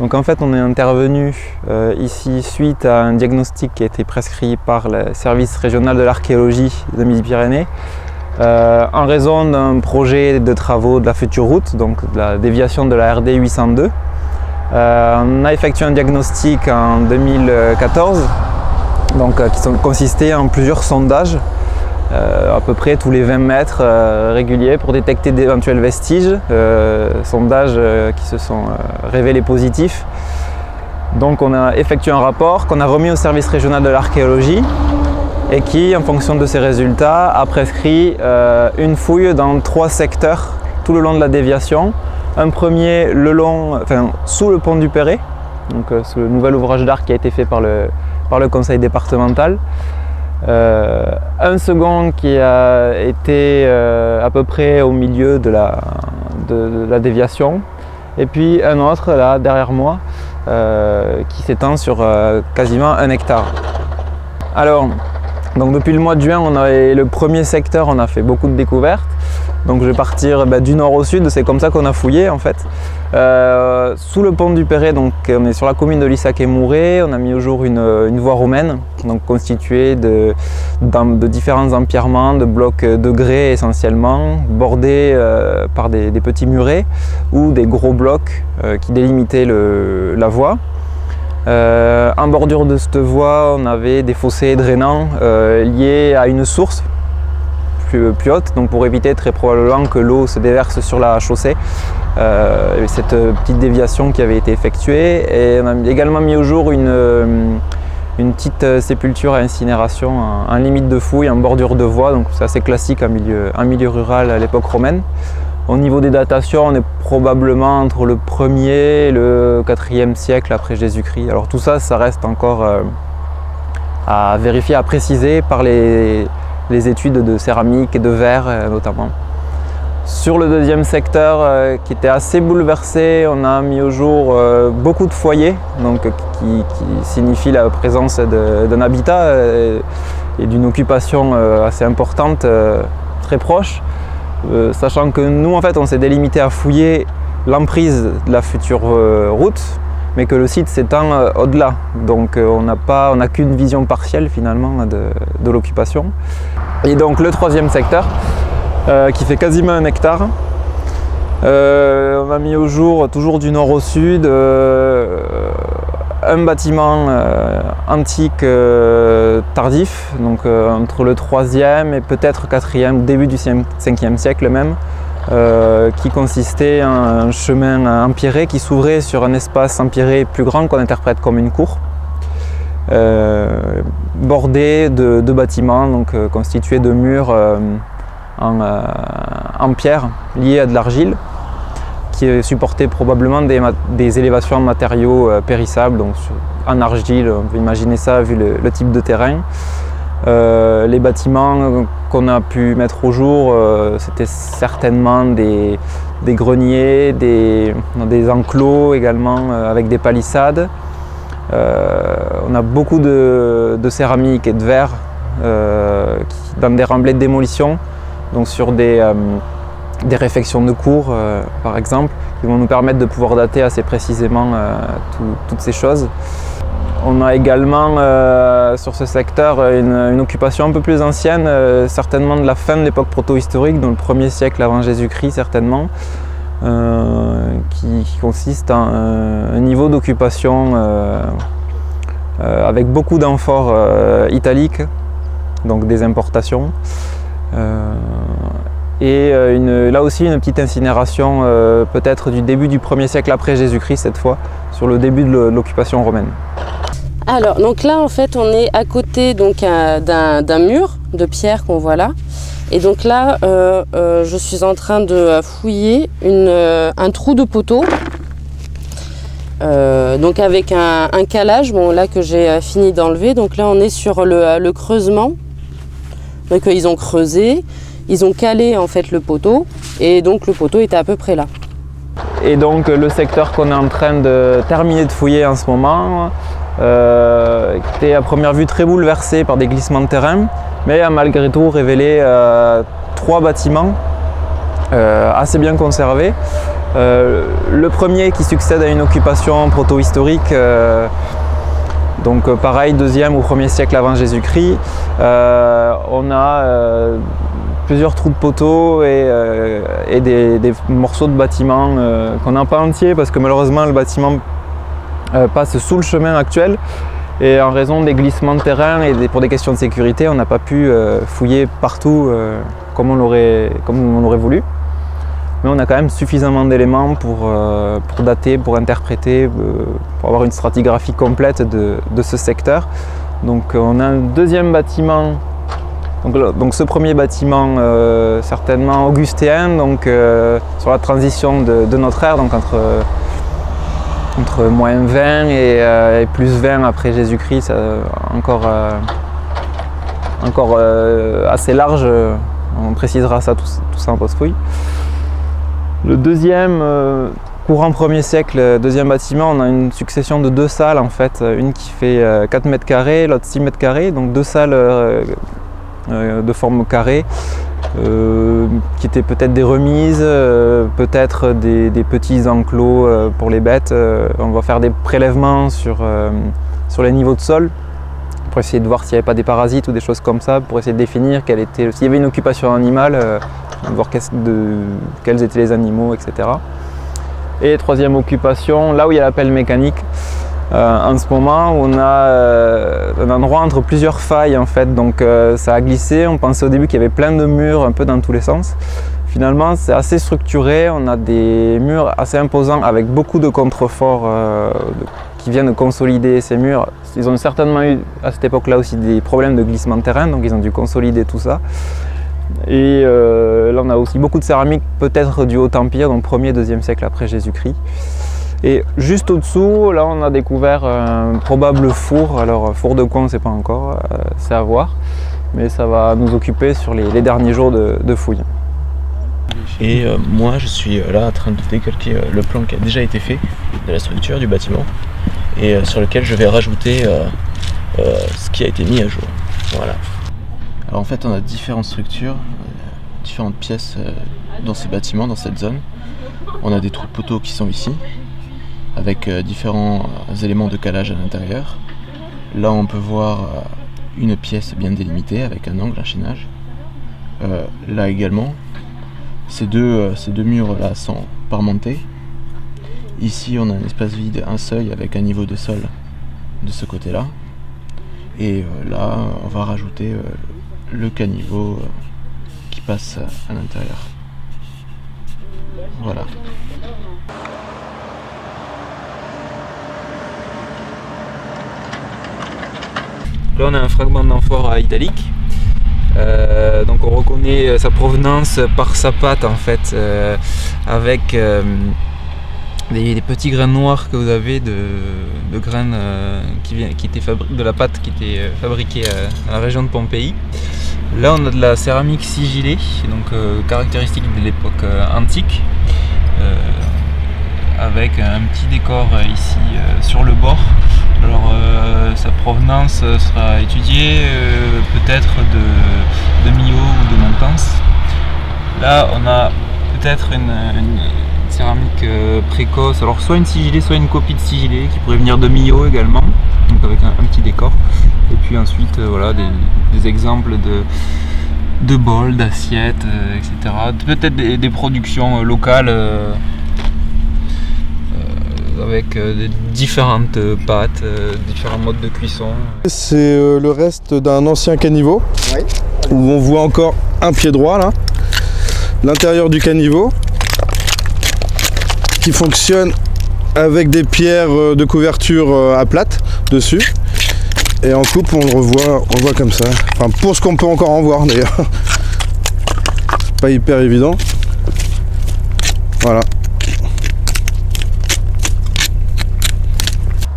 Donc en fait on est intervenu ici suite à un diagnostic qui a été prescrit par le service régional de l'archéologie de Midi-Pyrénées en raison d'un projet de travaux de la future route, donc de la déviation de la RD 802. On a effectué un diagnostic en 2014 donc, qui consistait en plusieurs sondages à peu près tous les 20 mètres réguliers pour détecter d'éventuels vestiges, sondages qui se sont révélés positifs. Donc on a effectué un rapport qu'on a remis au service régional de l'archéologie et qui, en fonction de ces résultats, a prescrit une fouille dans 3 secteurs tout le long de la déviation. Un premier sous le pont du Perret, donc sous le nouvel ouvrage d'art qui a été fait par le conseil départemental. Un second qui a été à peu près au milieu de la déviation, et puis un autre là derrière moi qui s'étend sur quasiment 1 hectare. Alors, donc depuis le mois de juin, le premier secteur, on a fait beaucoup de découvertes. Donc je vais partir du nord au sud, c'est comme ça qu'on a fouillé en fait. Sous le pont du Perret, donc on est sur la commune de Lissac-et-Mouret, on a mis au jour une voie romaine, donc constituée de différents empierrements, de blocs de grès essentiellement, bordés par des petits murets ou des gros blocs qui délimitaient la voie. En bordure de cette voie, on avait des fossés drainants liés à une source plus haute, donc pour éviter très probablement que l'eau se déverse sur la chaussée. Cette petite déviation qui avait été effectuée, et on a également mis au jour une petite sépulture à incinération en limite de fouille, en bordure de voie, donc c'est assez classique en milieu rural à l'époque romaine. Au niveau des datations, on est probablement entre le 1er et le 4e siècle après Jésus-Christ. Alors tout ça, ça reste encore à vérifier, à préciser par les études de céramique et de verre notamment. Sur le deuxième secteur qui était assez bouleversé, on a mis au jour beaucoup de foyers, donc, qui signifie la présence d'un habitat et d'une occupation assez importante, très proche. Sachant que nous en fait on s'est délimité à fouiller l'emprise de la future route, mais que le site s'étend au-delà, donc on n'a qu'une vision partielle finalement de l'occupation. Et donc le troisième secteur qui fait quasiment 1 hectare, on a mis au jour, toujours du nord au sud, un bâtiment antique tardif, donc entre le 3e et peut-être 4e, début du 5e siècle même, qui consistait en un chemin empierré qui s'ouvrait sur un espace empierré plus grand qu'on interprète comme une cour, bordé de bâtiments donc, constitués de murs en pierre liés à de l'argile, qui supportait probablement des élévations en matériaux périssables, donc en argile, on peut imaginer ça vu le type de terrain. Les bâtiments qu'on a pu mettre au jour, c'était certainement des greniers, des enclos également avec des palissades. On a beaucoup de céramique et de verre dans des remblais de démolition, donc sur des réfections de cours par exemple, qui vont nous permettre de pouvoir dater assez précisément toutes ces choses. On a également sur ce secteur une occupation un peu plus ancienne, certainement de la fin de l'époque proto-historique, dans le 1er siècle avant Jésus-Christ certainement, qui consiste en un niveau d'occupation avec beaucoup d'amphores italiques, donc des importations. Et là aussi une petite incinération peut-être du début du 1er siècle après Jésus-Christ cette fois, sur le début de l'occupation romaine. Alors donc là en fait on est à côté d'un mur de pierre qu'on voit là, et donc là je suis en train de fouiller un trou de poteau, donc avec un calage, bon là que j'ai fini d'enlever. Donc là on est sur le creusement, donc ils ont creusé. Ils ont calé en fait le poteau, et donc le poteau était à peu près là. Et donc le secteur qu'on est en train de terminer de fouiller en ce moment était à première vue très bouleversé par des glissements de terrain, mais a malgré tout révélé 3 bâtiments assez bien conservés, Le premier qui succède à une occupation proto-historique, donc pareil, 2e ou 1er siècle avant Jésus-Christ. On a plusieurs trous de poteaux et des morceaux de bâtiments qu'on n'a pas entiers parce que malheureusement le bâtiment passe sous le chemin actuel. Et en raison des glissements de terrain et pour des questions de sécurité, on n'a pas pu fouiller partout comme on aurait voulu. Mais on a quand même suffisamment d'éléments pour dater, pour interpréter, pour avoir une stratigraphie complète de ce secteur. Donc on a un deuxième bâtiment, donc ce premier bâtiment certainement augustéen, donc sur la transition de notre ère, donc entre moins 20 et plus 20 après Jésus-Christ, encore assez large, on précisera ça tout ça en post-fouille. Le deuxième, courant 1er siècle, deuxième bâtiment, on a une succession de 2 salles en fait, une qui fait 4 mètres carrés, l'autre 6 mètres carrés, donc 2 salles de forme carrée, qui étaient peut-être des remises, peut-être des petits enclos pour les bêtes. On va faire des prélèvements sur les niveaux de sol pour essayer de voir s'il n'y avait pas des parasites ou des choses comme ça, pour essayer de définir s'il y avait une occupation animale, voir quels étaient les animaux, etc. Et troisième occupation, là où il y a la pelle mécanique, en ce moment on a un endroit entre plusieurs failles en fait, donc ça a glissé. On pensait au début qu'il y avait plein de murs un peu dans tous les sens. Finalement c'est assez structuré, on a des murs assez imposants avec beaucoup de contreforts qui viennent consolider ces murs. Ils ont certainement eu à cette époque là aussi des problèmes de glissement de terrain, donc ils ont dû consolider tout ça. Et là on a aussi beaucoup de céramique, peut-être du Haut-Empire, donc 1er, 2e siècle après Jésus-Christ. Et juste au-dessous, là on a découvert un probable four. Alors four de quoi on ne sait pas encore, c'est à voir. Mais ça va nous occuper sur les derniers jours de fouilles. Et moi je suis là en train de décalquer le plan qui a déjà été fait de la structure du bâtiment et sur lequel je vais rajouter ce qui a été mis à jour. Voilà. Alors en fait on a différentes structures, différentes pièces dans ces bâtiments, dans cette zone. On a des trous de poteaux qui sont ici, avec différents éléments de calage à l'intérieur. Là on peut voir une pièce bien délimitée avec un angle, un chaînage. Là également, ces deux murs là sont parmentés. Ici on a un espace vide, un seuil avec un niveau de sol de ce côté là. Et là on va rajouter le caniveau qui passe à l'intérieur. Voilà. Là on a un fragment d'amphore italique, donc on reconnaît sa provenance par sa pâte en fait, avec des petits grains noirs que vous avez de graines qui étaient de la pâte qui était fabriquée à la région de Pompéi. Là on a de la céramique sigillée, donc caractéristique de l'époque antique, avec un petit décor ici sur le bord. Alors sa provenance sera étudiée, peut-être de Millau ou de Montance. Là on a peut-être une céramique précoce, alors soit une sigillée, soit une copie de sigillée qui pourrait venir de Millau également, donc avec un petit décor. Et puis ensuite voilà des exemples de bols, d'assiettes, etc. Peut-être des productions locales avec différentes pâtes, différents modes de cuisson. C'est le reste d'un ancien caniveau, oui, où on voit encore un pied droit là, l'intérieur du caniveau, qui fonctionne avec des pierres de couverture à plate dessus. Et en coupe on le voit comme ça, enfin pour ce qu'on peut encore en voir d'ailleurs. C'est pas hyper évident. Voilà.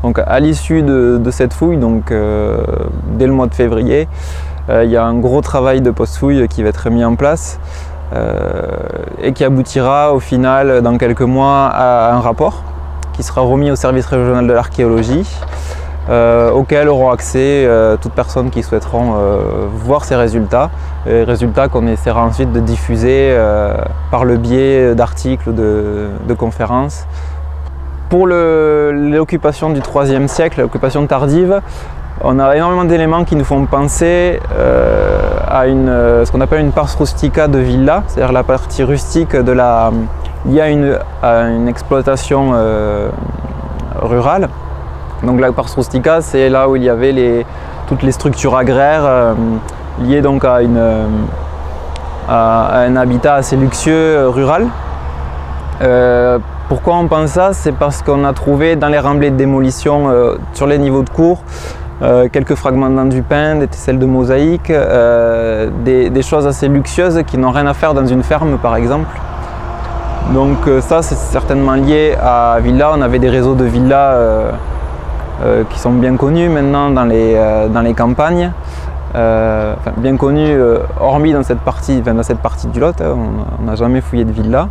Donc à l'issue de cette fouille, donc dès le mois de février, il y a un gros travail de post-fouille qui va être mis en place et qui aboutira au final dans quelques mois à un rapport qui sera remis au service régional de l'archéologie, auquel auront accès toutes personnes qui souhaiteront voir ces résultats Et résultat qu'on essaiera ensuite de diffuser par le biais d'articles ou de conférences. Pour l'occupation du IIIe siècle, l'occupation tardive, on a énormément d'éléments qui nous font penser à ce qu'on appelle une pars rustica de villa, c'est-à-dire la partie rustique liée à une exploitation rurale. Donc la pars rustica, c'est là où il y avait toutes les structures agraires liées donc à un habitat assez luxueux rural. Pourquoi on pense ça? C'est parce qu'on a trouvé dans les remblais de démolition sur les niveaux de cour quelques fragments d'enduit peint, des tesselles de mosaïque, des choses assez luxueuses qui n'ont rien à faire dans une ferme par exemple. Donc ça c'est certainement lié à villa. On avait des réseaux de villas qui sont bien connus maintenant dans les campagnes. Enfin, bien connus hormis dans cette partie du Lot, on n'a jamais fouillé de villa.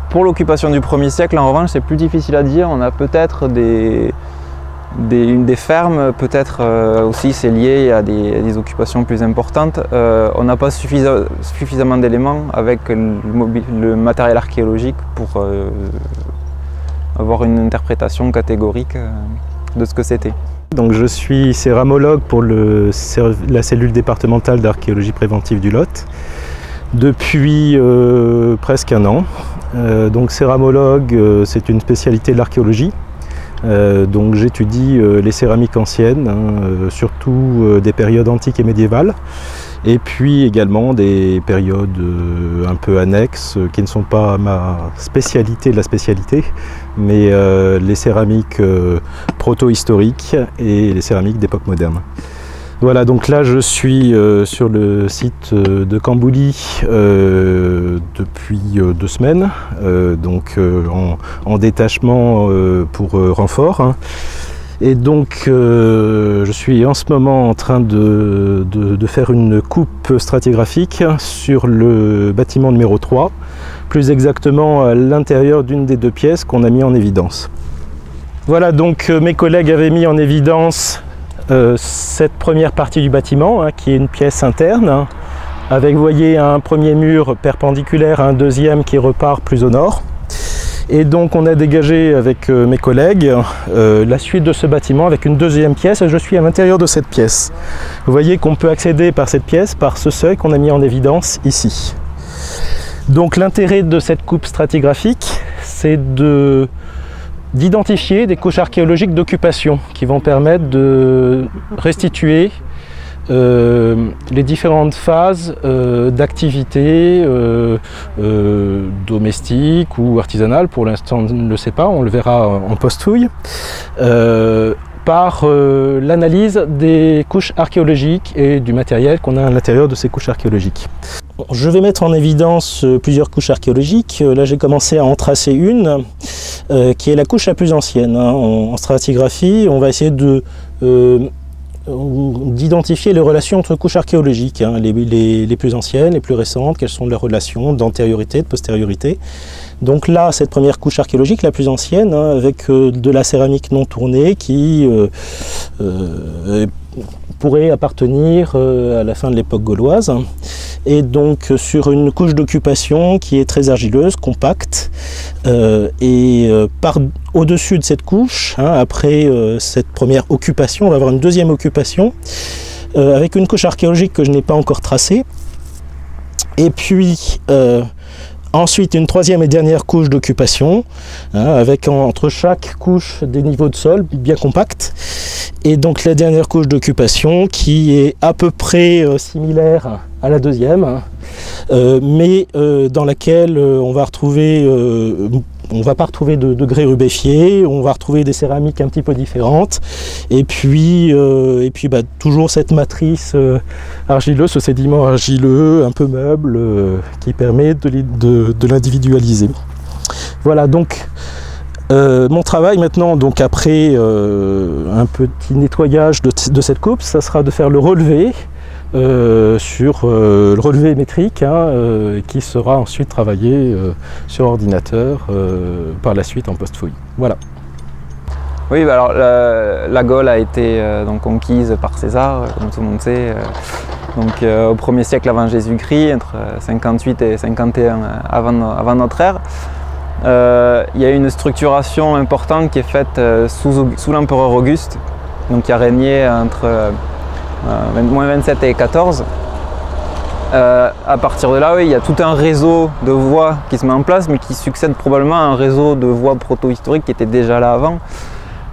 Pour l'occupation du 1er siècle, en revanche, c'est plus difficile à dire. On a peut-être une des fermes, peut-être aussi c'est lié à des occupations plus importantes. On n'a pas suffisamment d'éléments avec le matériel archéologique pour avoir une interprétation catégorique de ce que c'était. Donc je suis céramologue pour la cellule départementale d'archéologie préventive du Lot depuis presque un an. Donc céramologue, c'est une spécialité de l'archéologie. Donc j'étudie les céramiques anciennes, surtout des périodes antiques et médiévales, et puis également des périodes un peu annexes qui ne sont pas ma spécialité de la spécialité, mais les céramiques proto-historiques et les céramiques d'époque moderne. Voilà, donc là je suis sur le site de Cambouli depuis 2 semaines, donc en détachement pour renfort. Et donc je suis en ce moment en train de faire une coupe stratigraphique sur le bâtiment numéro 3, plus exactement à l'intérieur d'une des 2 pièces qu'on a mis en évidence. Voilà, donc mes collègues avaient mis en évidence cette première partie du bâtiment, qui est une pièce interne, avec, vous voyez, un premier mur perpendiculaire à un deuxième qui repart plus au nord. Et donc on a dégagé avec mes collègues la suite de ce bâtiment avec une deuxième pièce, et je suis à l'intérieur de cette pièce. Vous voyez qu'on peut accéder par cette pièce, par ce seuil qu'on a mis en évidence ici. Donc l'intérêt de cette coupe stratigraphique, c'est d'identifier des couches archéologiques d'occupation qui vont permettre de restituer les différentes phases d'activité domestique ou artisanale. Pour l'instant on ne le sait pas, on le verra en post-fouille, par l'analyse des couches archéologiques et du matériel qu'on a à l'intérieur de ces couches archéologiques. Je vais mettre en évidence plusieurs couches archéologiques. Là j'ai commencé à en tracer une qui est la couche la plus ancienne. En stratigraphie, on va essayer d'identifier les relations entre couches archéologiques, les plus anciennes, les plus récentes, quelles sont leurs relations d'antériorité, de postériorité. Donc là, cette première couche archéologique, la plus ancienne, avec de la céramique non tournée qui pourrait appartenir à la fin de l'époque gauloise, et donc sur une couche d'occupation qui est très argileuse, compacte, et au-dessus de cette couche, après cette première occupation, on va avoir une deuxième occupation avec une couche archéologique que je n'ai pas encore tracée, et puis ensuite une troisième et dernière couche d'occupation, avec entre chaque couche des niveaux de sol bien compacts, et donc la dernière couche d'occupation qui est à peu près similaire à la deuxième, mais dans laquelle on va pas retrouver de grès rubéfié, on va retrouver des céramiques un petit peu différentes, et puis toujours cette matrice argileuse, ce sédiment argileux, un peu meuble, qui permet de l'individualiser. Voilà, donc mon travail maintenant, donc après un petit nettoyage de cette coupe, ça sera de faire le relevé sur le relevé métrique, qui sera ensuite travaillé sur ordinateur par la suite en post-fouille. Voilà. Oui, alors la Gaule a été donc conquise par César, comme tout le monde sait, donc au 1er siècle avant Jésus-Christ, entre 58 et 51 avant notre ère. Il y a une structuration importante qui est faite sous l'empereur Auguste, donc qui a régné entre moins 27 et 14. À partir de là, oui, il y a tout un réseau de voies qui se met en place, mais qui succède probablement à un réseau de voies proto-historiques qui était déjà là avant.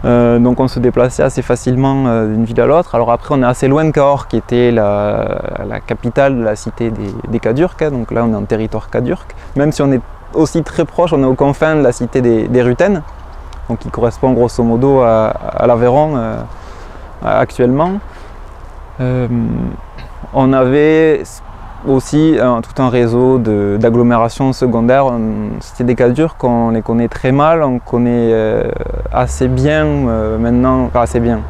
Donc on se déplaçait assez facilement d'une ville à l'autre. Alors après, on est assez loin de Cahors, qui était la capitale de la cité des Cadurques. Donc là, on est en territoire cadurque. Même si on est aussi très proche, on est aux confins de la cité des Rutènes, donc qui correspond grosso modo à l'Aveyron actuellement. On avait aussi tout un réseau d'agglomérations secondaires. Cité des Cadurques, on les connaît très mal, on connaît assez bien maintenant, enfin assez bien,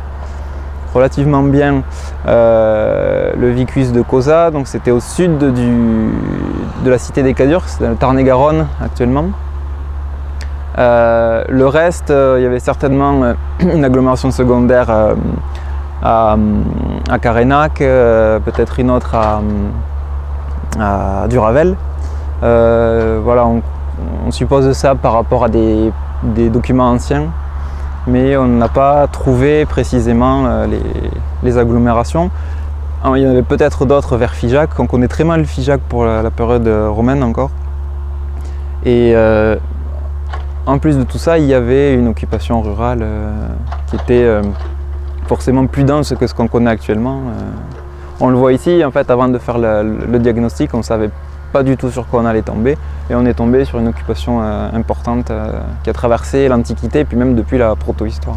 relativement bien le vicus de Causa, donc c'était au sud de la cité des Cadurques, c'est dans le Tarn-et-Garonne actuellement. Le reste, il y avait certainement une agglomération secondaire à Carénac, peut-être une autre à Duravel. Voilà, on suppose ça par rapport à des documents anciens, mais on n'a pas trouvé précisément les agglomérations. Alors, il y en avait peut-être d'autres vers Figeac. On connaît très mal Figeac pour la période romaine encore. Et en plus de tout ça, il y avait une occupation rurale qui était forcément plus dense que ce qu'on connaît actuellement. On le voit ici, en fait, avant de faire le diagnostic, on ne savait pas du tout sur quoi on allait tomber. Et on est tombé sur une occupation importante qui a traversé l'Antiquité, et puis même depuis la proto-histoire.